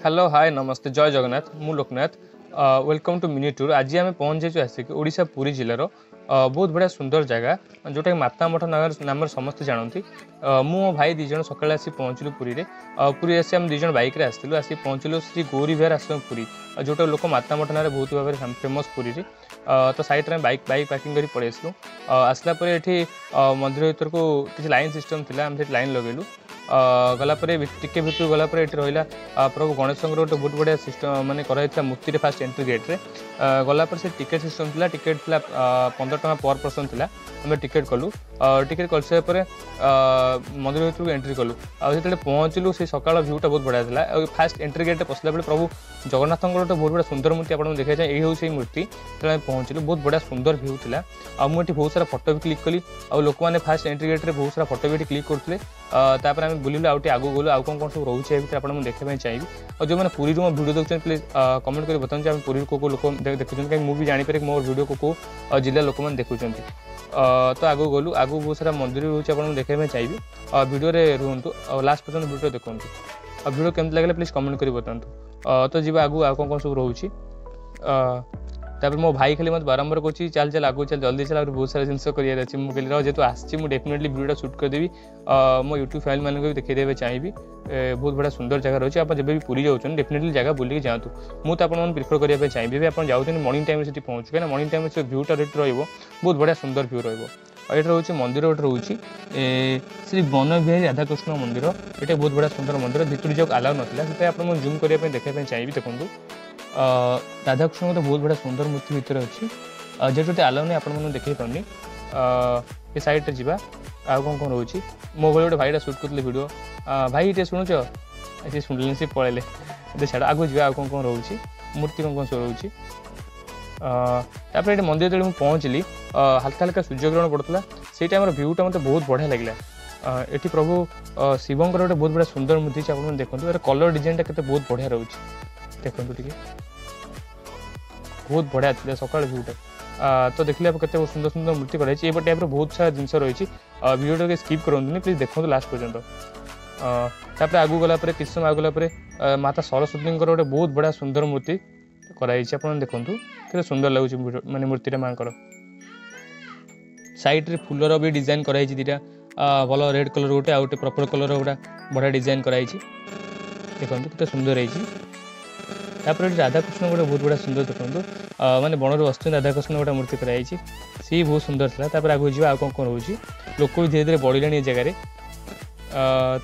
Hello hi नमस्ते जय जगन्नाथ मु Loknath welcome to mini tour आज आम पहुँच जाइए आसिक ओडिशा पुरी जिलार बहुत बढ़िया सुंदर जगह जोटा माता मठ नाम समस्त जानती मो भाई दीज सकाଳେ आसी पहुँचलु पुरी रे पुरी आसी आम दीज बाइक रे आसलु आसी पहुँचलु श्री गौरी विहार आश्रम पुरी जोटा लोक माता मठ ना बहुत भाव फेमस पुरी रे तो साइड में बाइक पार्किंग कर पड़े आसलु आसला ये मंदिर भर को किसी लाइन सिस्टम थी आम लाइन लगेलु गलापर टिके भितर गलापर ये रहा प्रभु गणेश गोटे बहुत बढ़िया सिस्टम माने कराई मूर्ति फास्ट एंट्री गेट्रे गलापर से टिकेट सिस्टम थी टिकेट थी 15 टका पर पर्सन थी आम टिकेट कलु टिकेट कर सारापर मंदिर भर को एंट्री कलु आते पहुँचलु से सकाल भ्यूटा बहुत बढ़िया था फास्ट एंट्री गेट पसला बेले प्रभु जगन्नाथ गोटे बहुत बड़ा सुंदर मूर्ति आपको देखा जाए यही हूँ मूर्ति तेज पहुँचलु बहुत बढ़िया सुंदर भ्यू था मुझे बहुत सारा फोटो भी क्लिक कली और लोक मैंने फास्ट एंट्री गेट्रे बहुत सारा फोटो भी क्लिक करते तापर आम बुलू आगे आगू गलु आउ कौन सब रोचे आपको देखा चाहिए और जो मैंने पुरी मो वीडियो देखते प्लीज कमेंट कर बताऊँ आम पुरी को लोक देखुं कहीं मुझे जापर कि मो वीडियो को जिला लोक मैंने देखुं तो आगू गलु आगू बहुत सारा मंदिर रोचे आपको देखा चाहिए वीडियो रुहतु और लास्ट पर्यटन वीडियो देखूँ और वीडियो केमती लगे प्लीज कमेंट कर बताऊँ तो जी आगू आ कौन सब रोचे तापर मो भाई खाली मत बारंबार कहूँ चल चल आगू चल जल्दी चल और बहुत सारा जिनस कर मुझे जेहतु आसी डेफिनेटली वीडियो शूट करदेवी मो यूट्यूब फैमिली मानक भी देखा चाहिए बहुत बड़ा सुंदर जगह रही है आप जब भी पूरी जाऊँ डेफिनेटली जगह बुलिक जातु मुझे आपको प्रिफर करने चाहिए आप जाऊँ मॉर्निंग टाइम से पहुँचू कहीं मॉर्निंग टाइम से भ्यूटा बहुत बढ़िया सुंदर भ्यू रही रोचे मंदिर गोटे रोचे श्री वन बिहारी राधाकृष्ण मंदिर ये बहुत बढ़िया सुंदर मंदिर भितर जाओ अलाउ नाला आपको जूम करने देखा चाहिए देखूँ राधाकृष्ण तो बहुत बड़ा सुंदर मूर्ति भितर अच्छी जेटे आलाउ नहीं आपने देखे पारनी ये सैड्रे जा आउ कौन कौन रोचे मो भाई गोटे भाईटा सुट करते वीडियो भाई ये शुणुच ये शुणिले सी पलैले छाड़ आगू जा आउ कौन कौन रोचे मूर्ति कौन कौन सब रोचे तापर ये मंदिर जो पहुँचली हल्का हल्का सूर्यग्रहण पड़ता से टाइम भ्यूटा मतलब बहुत बढ़िया लगे ये प्रभु शिवंकर गोटे बहुत बड़ा सुंदर मूर्ति आप देखते कलर डिजाइन के बहुत बढ़िया रोचे देखो टे बहुत बढ़िया थी सकाल भ्यूटा तो देखिए आप केते सुंदर सुंदर मूर्ति कराई ये टाइप बहुत सारा जिनस रही वीडियो के स्किप करूँ प्लीज देखो लास्ट पर्यंत तापर आगू गलापर किस समय आगुला माता सरस्वती गोटे बहुत बढ़िया सुंदर मूर्ति कराई आप देखूँ के सुंदर लगुच मानने मूर्ति माँ साइड फूलर भी डिजाइन कराई दीटा भल रेड कलर गोटे आउटे पर्पल कलर गोटा बढ़िया डिजाइन कराई देखो के सुंदर रही तापर राधाकृष्ण गोटे बहुत बड़ा सुंदर देखो माने बणर बसुँ राधाकृष्ण गोटे मूर्ति कराई सी बहुत सुंदर था तापर आगे जा कौन कौन रोचे लोक भी धीरे धीरे बढ़िलानी ये जगह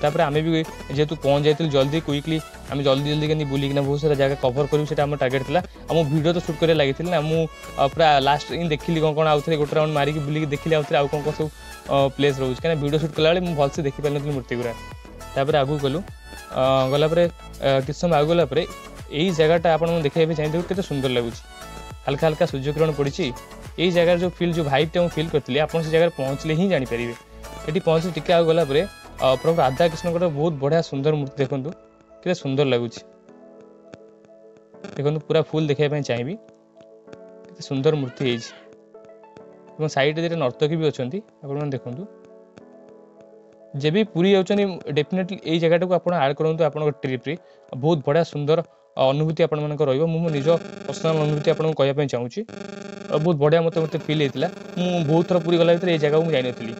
तापर आम भी जेहेतु पहुँच जाइए जल्दी क्विकली आम जल्दी जल्दी कहीं बुलिकिना बहुत सारा जगह कवर करूँ आम टार्गेट था आम वीडियो तो शूट कर लगी ना मुझे पूरा लास्ट इन देखिली कौन कौन आउ थे गोटे राउंड मारिक बुलिक देखिली आउ थे आउ कौन कौन सब प्लेस रोचे कहीं वीडियो शूट कला मुझे भलसे देखी पारि मूर्ति गुरा तापर आगू गलु गलापर किस समय आगू गलापर यही जगहटा आप देखा चाहिए कि सुंदर लगुच हल्का हल्का सूर्यग्रहण पड़ी यही जगह जो फील जो भाइबटा मुझे फील करती आप से जगह पहुँचले ही जापर ये पहुँच टिके आगे गलापर प्रभु राधाकृष्ण गोटे बहुत बढ़िया सुंदर मूर्ति देखूँ कि सुंदर लगुच देखो पूरा फुल देखा चाहिए सुंदर मूर्ति है साइड में नर्तकी भी अच्छा आप देखूँ जब भी पूरी जाऊँ डेफिनेटली यही जगह को आप आड करूँ आप ट्रिप्रे बहुत बढ़िया सुंदर अनुभूति आप मो निज पर्सनाल अनुभूति आपको कहना चाहूँगी बहुत बढ़िया मत फिल होता है बहुत थर पूरी गला भर ये जगह मुझे जानी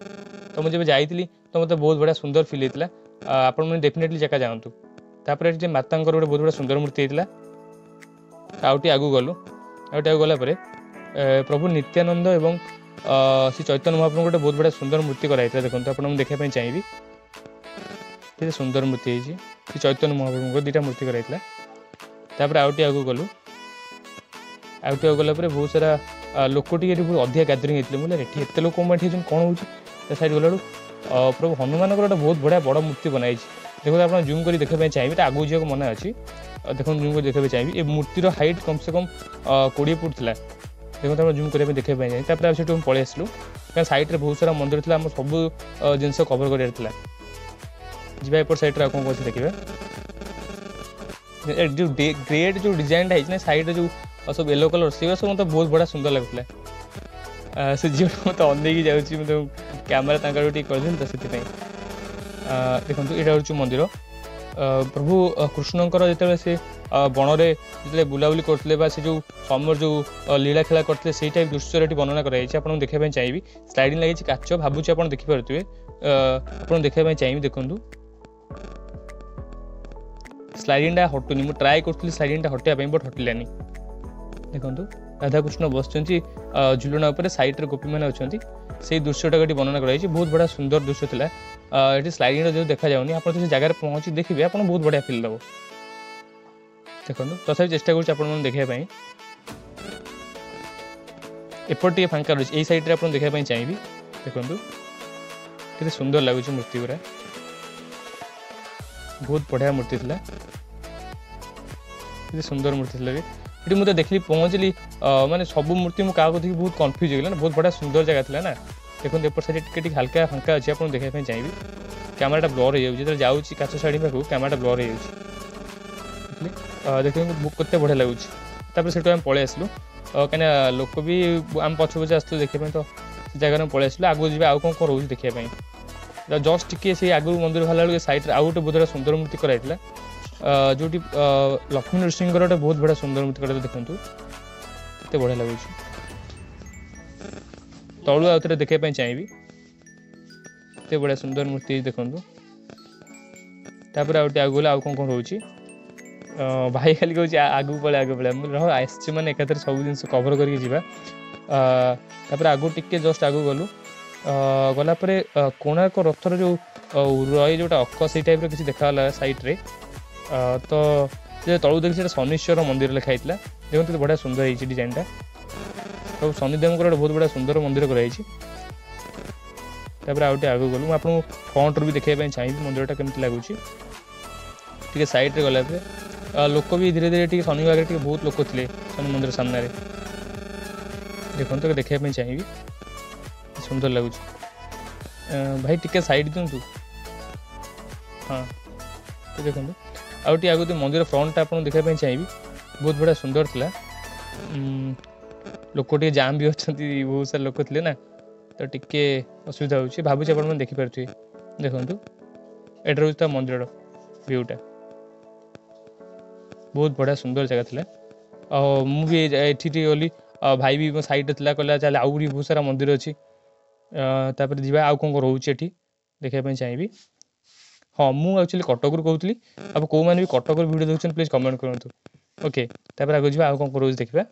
तो मुझे जाइली तो मतलब बहुत बढ़िया सुंदर फिल होता है आप डेफिनेटली जगह जातु तापर माता गोटे बहुत बड़ा सुंदर मूर्ति होता आउटे आगू गलु आउटे आगू गलापर प्रभु नित्यानंद एवं श्री चैतन्य महाप्रभु गोटे बहुत बड़ा सुंदर मूर्ति कराई देखो आपको देखा चाहिए कि सुंदर मूर्ति है श्री चैतन्य महाप्रभु दुईटा मूर्ति कराई तापर आउटे आगू गलु आउटे आगू गलापर बहुत सारा लोक बहुत अधिक गैदरिंग होते मुझे एत लोक कौन हो साइड गला प्रभु हनुमान गोटे बहुत बढ़िया बड़ मूर्ति बनाई देखो आप जूम कर देखा चाहिए आगू जाक मन अच्छी देखो जूम कर देखा चाहिए ये मूर्तिर हाइट कम से कम 20 फुट था देखो आप जूम करने देखा चाहिए तापर से पलि आसलु क्या साइड में बहुत सारा मंदिर था सब जिनस कवर कर जी एपट साइड कौन कौन देखिए जो ग्रेड जो डिजाइन है साइड जो सब येलो कलर से सब मतलब बहुत बड़ा सुंदर लगता से झील मत अनेक जाऊँगी मतलब कैमेरा कर दें तो से देखो यहाँ हूँ मंदिर प्रभु कृष्णकर जिते से बणरे जिते बुलाबुली करते से जो समर जो लीला खेला करते से टाइप दृश्य वर्णना कराई आपको देखा चाहिए स्लाइडिंग लगी काच भावुँ आप देखिपे आप देखा चाहिए देखूँ स्लाइडिंग हटुनी मुझे ट्राए करी स्लाइडिंग हटाई बट हटिलानी देखूँ राधाकृष्ण बस झुलना सैड्रे गोपी मैंने अच्छा से दृश्यटा ये वर्णना कराई बहुत बड़ा सुंदर दृश्य था ये स्लाइडिंग जो देखा जाऊनी आप जगह पहुँची देखिए आप बहुत बढ़िया फिल दब देखो तथापि चेष्टा कर देखापी एपटे फांका रही यही सैड्रे आप देखापी चाहिए देखो कितने सुंदर लगुच मूर्ति गुरा बहुत बढ़िया मूर्ति थी सुंदर मूर्ति थी ये मुझे देखली पहुँचली माने सब मूर्ति मुझे क्या देखिए बहुत कन्फ्यूज हो गला बहुत बढ़िया सुंदर जगह थी ना देखो एपट साइड टी हल्का फांका अच्छे आप देखापी चाहिए कैमेराटा ब्लर हो जाए जाऊँ काच साइड पाक कैमेराटा ब्लर हो देखिए केते बढ़िया लगुच से आम पलि आसलु कहीं लोक भी आम पछ पछे आसलु देखापी तो जगह पलि आसलु आगू जी आउ कौन रोज देखापी जस्ट टी से आगु मंदिर बाहर बेलू सैड्रे आउ गोटे बहुत सुंदर मूर्ति कराइला जो लक्ष्मी नृसिंह गोटे बहुत बड़ा सुंदर मूर्ति कराई देखूँ केते बढ़िया लगुच तलु आउ थे देखापी चाहिए केते बढ़िया सुंदर मूर्ति देखूँ तापर आउटे आगु आउ कौन कौन रोचे भाई खाली कहूँ आगू पड़े मुझे आसचे मैंने एकाथरे सब जिन कभर करके जापर आगू टिके जस्ट आगू गलु गलापर कोणार्क रथर जो रही जोटा अक्क से टाइप किसी देखा सैड्रे तो तलू देखिए शनिश्वर मंदिर लिखाई देखते बढ़िया सुंदर है डिजाइनटा सब शनिदेव बहुत बढ़िया सुंदर मंदिर कराई आउटे आगू गलु आपको फ्रंट भी देखापी चाहिए मंदिरटा केमती लगुच टे सैड्रे गला लोक भी धीरे धीरे टी शनि आगे बहुत लोक थे शनि मंदिर सामने देखो तो देखापी चाहिए सुंदर लगुच भाई टिके साइड दिंतु हाँ तो देखो आउट आगु मंदिर फ्रंट आप देखापी चाहिए बहुत बढ़िया सुंदर था लोक टे जाम भी अच्छा बहुत सारे लोक थे ना तो टिके असुविधा हो भावुँ आप देखिपे देखो एटा रोज मंदिर व्यूटा बहुत बढ़िया सुंदर जगह था मुझे ये गली भाई भी मो सैड था कहला चल आउ बहुत सारा मंदिर अच्छी तापर जी आउ कौन रोचे देखापी चाहिए हाँ मुझे एक्चुअली कटक कहूली अब कौ मैंने भी कटक वीडियो देखते प्लीज कमेंट करूँ ओके तापर आगे जी आउ कौन रोज देखा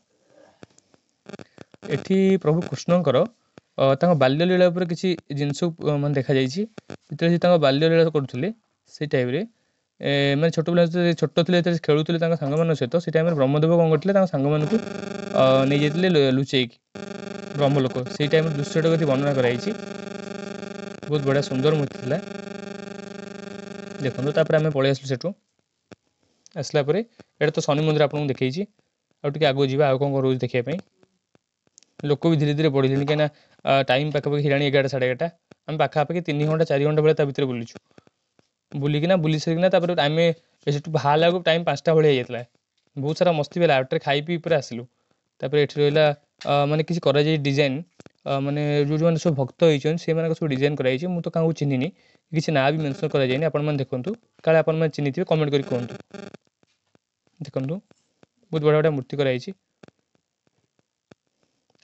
एठी प्रभु कृष्णकर बाल्य लीला किसी जिनस मैं देखा जाते बाल्य लीला करुले से टाइम मैंने छोट पे छोट थे खेलुले सांग मान सहित से टाइम ब्रह्मदेव कौन करते सांग मान नहीं जाते लुचेक ब्रह्मलोक से टाइम दृश्यटा वर्णना कराई बहुत बढ़िया सुंदर मूर्ति था देखो तापर आम पलि आसलु सेठू आसला एटा तो शनि मंदिर आपको देखी आगे आगू जी आउ कौन रोज देखापी लोक भी धीरे धीरे बढ़े कहीं टाइम पाखापाखि हिलानी 11 साढ़े 11 आम पाखापाखि 3 घंटा 4 घंटा भाई भितर बुलीचु बुलिकिना बुली सारिकिना आम से बाहर को टाइम 5टा भाई होता बहुत सारा मस्ती बेला आउटे खाई पी पूरा आसलु तापर ये रहा माने किसी करा डिजाइन माने जो मैंने सब भक्त होती से सब डिजाइन कराई मुझे तो क्या चिन्हनी किसी ना भी मेंशन कराई आपने देखूँ काले आप चिन्ह थे कमेंट कर कहतु देखो बहुत बड़ा बड़ा मूर्ति कराई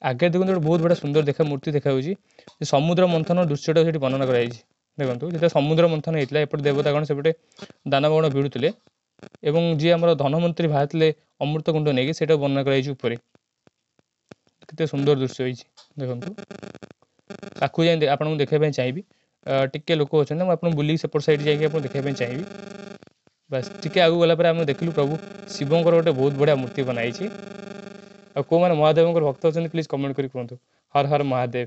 आगे देखो बहुत बड़ा सुंदर देखा मूर्ति देखा समुद्र मंथन दृश्यटा से वर्णना कराई देखो जो समुद्र मंथन होता है एपटे देवतागण सेपटे दानवगण भिड़ुले एवं जी आम धनमंत्री बाहर अमृत कुंड नहीं से वर्णना कराई केते सुंदर दृश्य होती देखो ताकू जाए आपको देखापी चाहिए टिके लोक अच्छे मुझे बुल सेपट साइड जाकि देखापी चाहिए बस टिके आगू गलापर आम देखलु प्रभु शिवंकर गोटे बहुत बढ़िया मूर्ति बनाई कौ मैंने महादेव भक्त अच्छा प्लीज कमेंट कर कहतु हर हर महादेव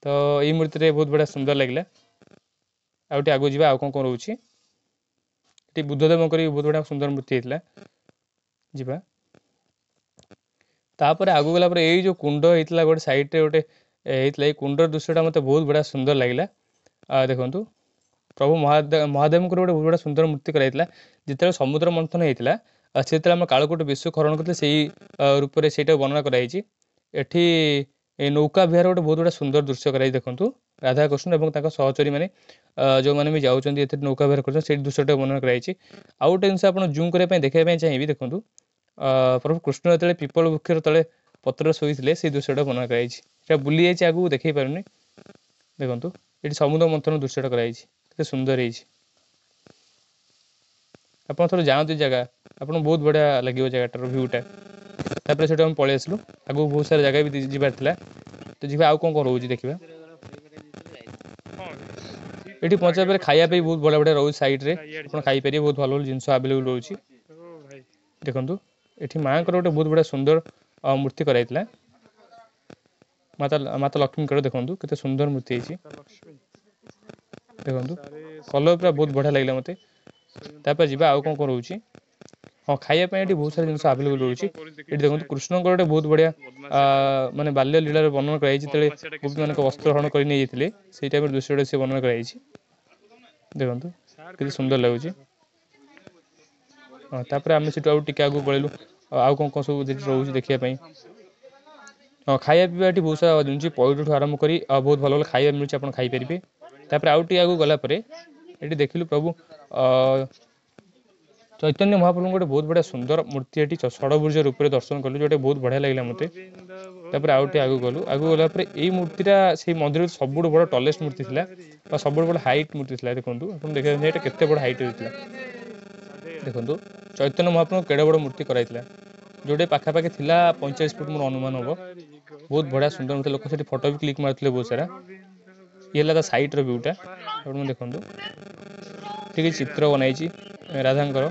तो ये मूर्ति बहुत बढ़िया सुंदर लगे आउटे आगू जी आउ कौन रोचे बुद्धदेव बहुत बढ़िया सुंदर मूर्ति होता है तापर आगू गलापर यही जो कुंड होता गोटे सैड्रे गोटे होता कुंडर दृश्यटा मतलब बहुत बढ़िया सुंदर लगे देखो प्रभु महादेव गोटे बहुत बड़ा सुंदर मूर्ति कराइला जिते समुद्र मंथन होता से आम कालकूट विश्व खरण करते से रूप से वर्णना कराई एठी नौका विहार गोटे बहुत बड़ा सुंदर दृश्य कराई देखूँ राधाकृष्ण और सहचरी मैंने जो मैंने भी जाऊँच ए नौका विहार कर दृश्यटा वर्णन कराई। आउ गोटे जिन आप जूम करने देखा चाहिए देखूँ प्रभु कृष्ण जो पीपल वृक्ष तले पत्र शोते से दृश्यटा वर्णन कराई बुली जाइए आगू देखे पारे देखूँ ये समुद्र मंथन दृश्यटा कराई सुंदर है आप थोड़ा जाती जगह आपको बहुत बढ़िया लगे जगह भ्यूटा तापर से पलि आसलु आगू बहुत सारा जगह भी जीवार था तो जी आउ कौन रोचे देखा ये पहुंचा पर खायापी बहुत बढ़िया बढ़िया रोज साइड रे आप खाईपर बहुत भल भल जिन आवेलेबल रोचे देखु ये माँ गोटे बहुत बढ़िया सुंदर मूर्ति कराई माता माता लक्ष्मी देखो केते सुंदर मूर्ति है देखो कलर पूरा बहुत बढ़िया लगे मत तापर जी आउ कौन रोचे हाँ खायापी ये बहुत सारा जिन आवेलेबल रोचे ये देखो कृष्ण गोटे बहुत बढ़िया माने बाल्य लीला वर्णन कराई गोपी मान वस्त्र हरण कर नहीं जाते से टाइम दृश्य से वर्णन कराई देखो केते सुंदर लगुच हाँ तापर आम से टे आगे पलू आउ कौन कौन सब रोचे देखापी हाँ खाया पीवा ये बहुत सारा जिन पैठू आरम्भ कर बहुत भल भल खाया मिलूँ आप खाईपारे तापर आउ टे आगे गलापर ये देखिलु प्रभु चैतन्य महाप्रभु गोटे बहुत बढ़िया सुंदर मूर्ति ये षड़भुज रूप में दर्शन कलु जो बहुत बढ़िया लगे मत आउटे आगू गलापर यही मूर्तिटा से मंदिर सब बड़ टलेस्ट मूर्ति था सब बड़ हाइट मूर्ति था देखो आप देखिए केते बड़ हाइट होता देखो चैतन्य महाप्रभु केड़े बड़ मूर्ति कराई जोटे पाखापाखि थी 45 फुट मोर अनुमान हम बहुत बढ़िया सुंदर मूर्ति लोक से फोटो भी क्लिक मारते बहुत सारा ये है सैट्र भ्यूटा देखो ठीक चित्र बनाई राधांकर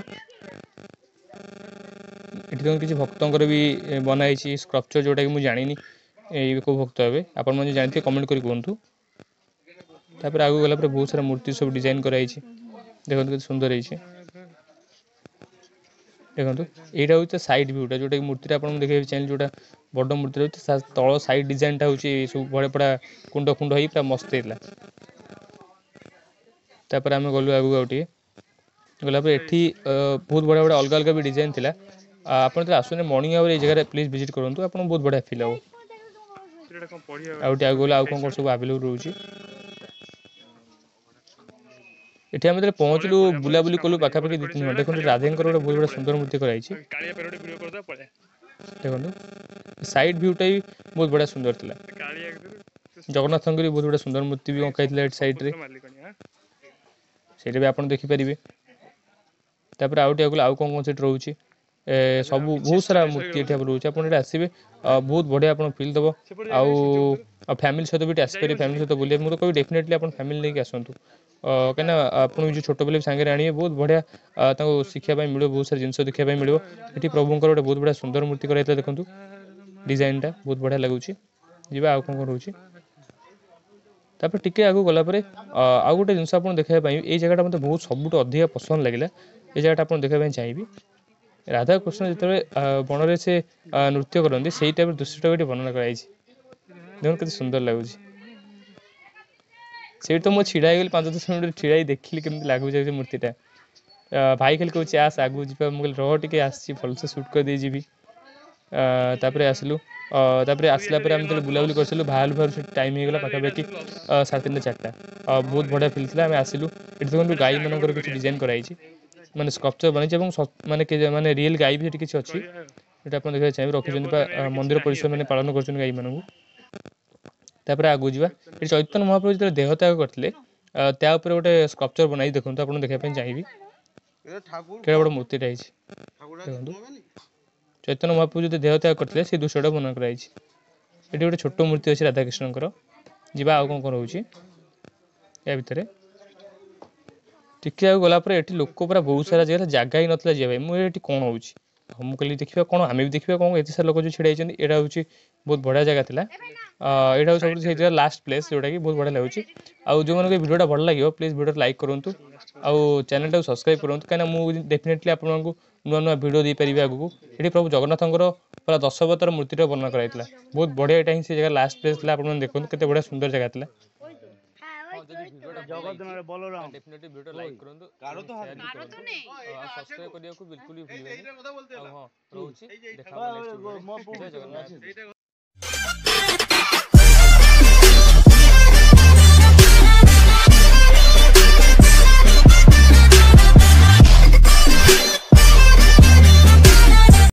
ये किसी भक्तर भी बनाई स्कल्पचर जोटा कि मुझे जानी कौ भक्त हे आपण मैंने जानते कमेंट कर कहतु तापर आगे गला बहुत सारा मूर्ति सब डिजाइन कराई देखो के सुंदर है देखो यहाँ हूँ सैड भ्यूटा जोटा कि मूर्ति आप देखिए चाहिए जोटा बड़ मूर्ति रही तल सैड डिजाइनटा हूँ सब बड़े पड़ा कुंड कुंड हो पूरा मस्त है तापर आम गलु आगू आगे गलापर ये बहुत बढ़िया बढ़िया अलग अलग भी डिजाइन थी आप आसने मर्निंग आवर ये जगह प्लीज विजिट करूँ आप बहुत बढ़िया फिल हम आगे गला आउ कौन सब आवेलेबल रोचे ये आम जो पहुँचलु बुलाबुली कलु पाखापाखि 2-3 घंटा देखो राधेंकर गोटे बहुत बड़ा सुंदर मूर्ति कराई देखो साइड भ्यूटा भी बहुत बढ़िया सुंदर था जगन्नाथ भी बहुत बड़ा सुंदर मूर्ति भी अंकाई सैड्रे से आप देखिपारे तापर आउ टे आउ कौन कौन से रोचे सब बहुत सारा मूर्ति ये रोचे आप आसवे बहुत बढ़िया आप फिल दब आउ फैमिली सहित भी आसपारे फैमिली सहित बुले मुझे कभी डेफिनेटली आप फैमिली लेके आसतु कहीं आप जो छोट पिले सांगे आने बहुत बढ़िया शिक्षापी मिले बहुत सारा जिन देखापी मिले ये प्रभुंर गोटे बहुत बढ़िया सुंदर मूर्ति कराई देखो डिजाइनटा बहुत बढ़िया लगुच जी आउ कौन रोचे तापर टिके आगू गलापर आउ गोटे जिन आप देखापी ये जगह मतलब बहुत सबुठ अधिक पसंद लगे ये जगह आप देखापी चाहिए राधाकृष्ण जो बन से नृत्य करते से टाइप दृश्यटा भी वर्णन कराई देखो के सुंदर लगुच से तो मुझे छिड़ा गली 5-10 मिनट छिड़ा देखिली केमती लगुच मूर्तिटा भाई खाली कहे आस आगू जा मुझे रह टे भलसे सुट कर दे जी तापर आसलु तापर आसला आम जो बुलाबुली कर बाहर बाहर टाइम हो गला पाखापाखि 3:30-4टा बहुत बढ़िया फिल था आम आसलु ये देखो गाई मानक किसी डिजाइन कराई माने स्कल्पचर बनी माने माने रियल गाई भी किसी अच्छी ये आप देखा चाहिए रखी मंदिर परिसर मैंने पालन कर गाई मानक तापर आगू जा चैतन्य महाप्रभु जो देहत्याग करते गोटे स्कल्पचर बनाई देखो आप देखापी चाहिए केड़ा बड़ मूर्तिटा देखो चैतन्य महाप्रभु जो देहत्याग करते से दृश्यटा वर्णन कराई ये गोटे छोट मूर्ति अच्छी राधाकृष्णकर जी आउ कौन कौन रोचे या भितर टिके आगे गलापर ये लोक पूरा बहुत सारा जगह ही नाला जावाई मुझे कौन हो मुझे देखा कौन आम भी देखा कौन एत सारा लोक जो छिड़ा यहाँ हूँ बहुत बढ़िया जगह था यहाँ हूँ सब लास्ट प्लेस जोटा कि बहुत बढ़िया लगुच आउ जो मैंने भिडियोटा भल लगे प्लीज भिडियो लाइक करूँ आउ चैनल सब्सक्राइब करूँ कहीं मुझे डेफिनेटली आपको नुआ नुआ भिडियो दे पारि आगू ये प्रभु जगन्नाथर पूरा 10 अवतार मूर्तिटा वर्णन कराई बहुत बढ़िया यहाँ से जगह लास्ट प्लेस था आप देखते केते बढ़िया सुंदर जगह था डेफिनेटली वीडियो लाइक करंतु शेयर भी करंतु और सब्सक्राइब करिया को बिल्कुल भी भूलिबेनी। हाँ रहूची देखा नेक्स्ट वीडियो जय जगन्नाथ।